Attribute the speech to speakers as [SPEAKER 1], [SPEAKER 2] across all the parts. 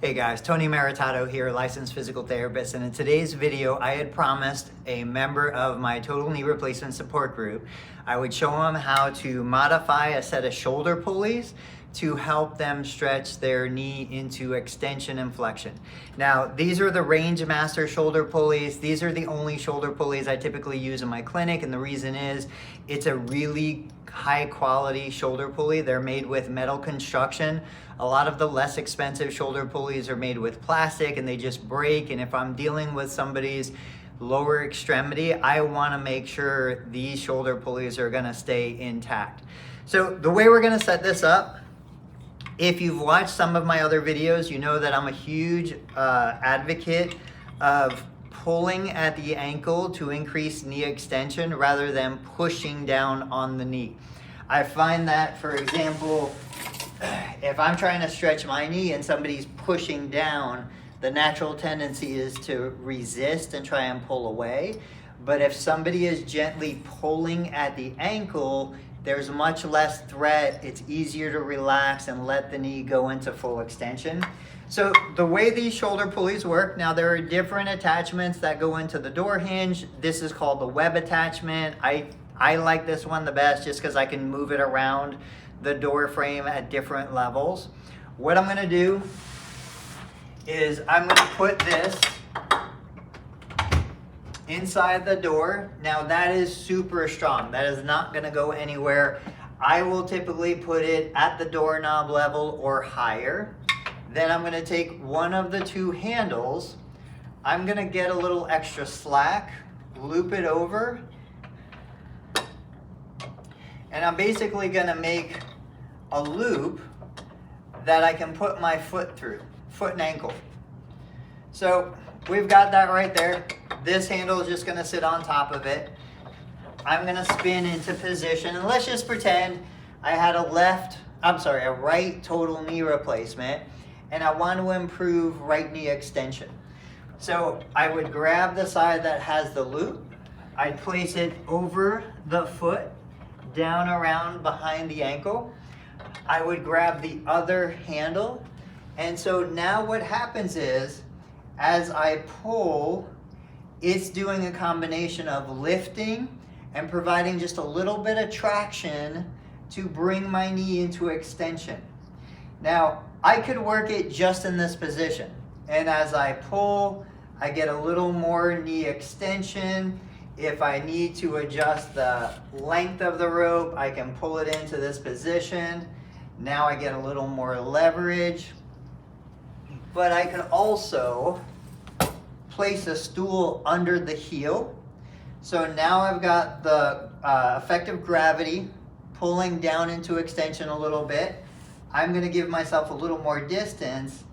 [SPEAKER 1] Hey guys, Tony Maritato here, licensed physical therapist, and in today's video I had promised a member of my total knee replacement support group I would show them how to modify a set of shoulder pulleys to help them stretch their knee into extension and flexion. Now, these are the Rangemaster shoulder pulleys. These are the only shoulder pulleys I typically use in my clinic, and the reason is it's a really high quality shoulder pulley. They're made with metal construction. A lot of the less expensive shoulder pulleys are made with plastic and they just break, and if I'm dealing with somebody's lower extremity, I want to make sure these shoulder pulleys are going to stay intact. So the way we're going to set this up, if you've watched some of my other videos, you know that I'm a huge advocate of pulling at the ankle to increase knee extension rather than pushing down on the knee. I find that, for example, if I'm trying to stretch my knee and somebody's pushing down, the natural tendency is to resist and try and pull away. But if somebody is gently pulling at the ankle, there's much less threat. It's easier to relax and let the knee go into full extension. So the way these shoulder pulleys work, now there are different attachments that go into the door hinge. This is called the web attachment. I like this one the best just because I can move it around the door frame at different levels. What I'm gonna do is I'm gonna put this inside the door. Now that is super strong. That is not gonna go anywhere. I will typically put it at the doorknob level or higher. Then I'm gonna take one of the two handles. I'm gonna get a little extra slack, loop it over, and I'm basically gonna make a loop that I can put my foot through, foot and ankle. So we've got that right there. This handle is just gonna sit on top of it. I'm gonna spin into position, and let's just pretend I had a right total knee replacement, and I want to improve right knee extension. So I would grab the side that has the loop, I'd place it over the foot, down around behind the ankle. I would grab the other handle, and so now what happens is, as I pull, it's doing a combination of lifting and providing just a little bit of traction to bring my knee into extension. Now, I could work it just in this position, and as I pull, I get a little more knee extension. If I need to adjust the length of the rope, I can pull it into this position. Now I get a little more leverage, but I can also place a stool under the heel. So now I've got the effective gravity pulling down into extension a little bit. I'm gonna give myself a little more distance,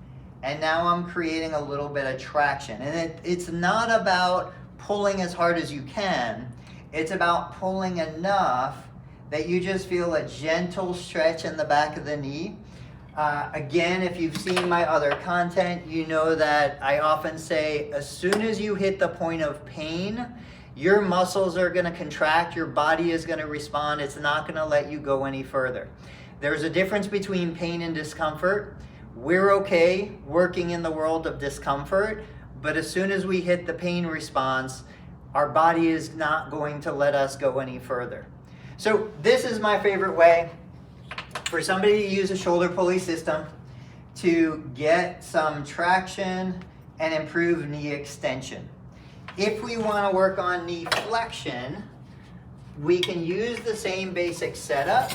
[SPEAKER 1] and now I'm creating a little bit of traction. And it's not about pulling as hard as you can, it's about pulling enough that you just feel a gentle stretch in the back of the knee. Again, if you've seen my other content, you know that I often say as soon as you hit the point of pain, your muscles are gonna contract, your body is gonna respond, it's not gonna let you go any further. There's a difference between pain and discomfort. We're okay working in the world of discomfort, but as soon as we hit the pain response, our body is not going to let us go any further. So this is my favorite way for somebody to use a shoulder pulley system to get some traction and improve knee extension. If we want to work on knee flexion, we can use the same basic setup,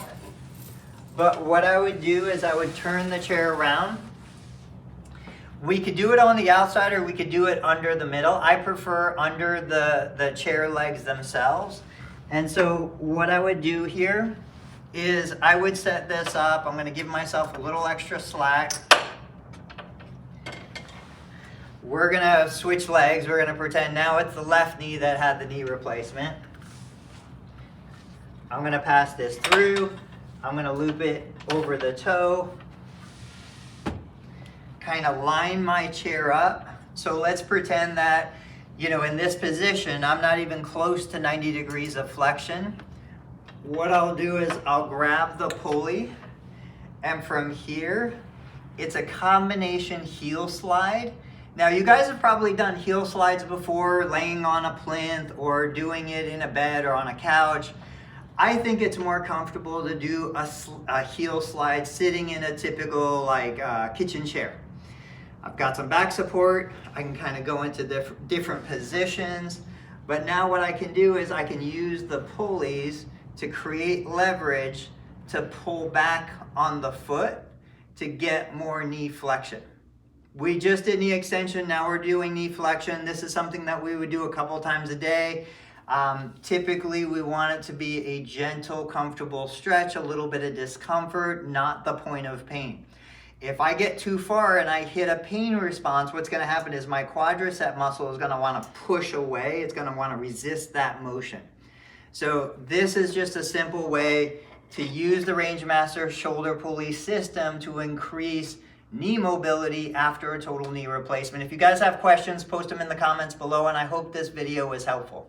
[SPEAKER 1] but what I would do is I would turn the chair around. We could do it on the outside or we could do it under the middle. I prefer under the chair legs themselves. And so what I would do here is I would set this up. I'm gonna give myself a little extra slack. We're gonna switch legs. We're gonna pretend now it's the left knee that had the knee replacement. I'm gonna pass this through. I'm gonna loop it over the toe. Kind of line my chair up. So let's pretend that, in this position, I'm not even close to 90 degrees of flexion. What I'll do is I'll grab the pulley, and from here, It's a combination heel slide. Now you guys have probably done heel slides before, laying on a plinth or doing it in a bed or on a couch. I think it's more comfortable to do a heel slide sitting in a typical kitchen chair. I've got some back support. I can kind of go into different positions. But now what I can do is I can use the pulleys to create leverage to pull back on the foot to get more knee flexion. We just did knee extension, now we're doing knee flexion. This is something that we would do a couple times a day. Typically we want it to be a gentle, comfortable stretch, a little bit of discomfort, not the point of pain. If I get too far and I hit a pain response, what's gonna happen is my quadricep muscle is gonna wanna push away. It's gonna wanna resist that motion. So this is just a simple way to use the Rangemaster shoulder pulley system to increase knee mobility after a total knee replacement. If you guys have questions, post them in the comments below, and I hope this video was helpful.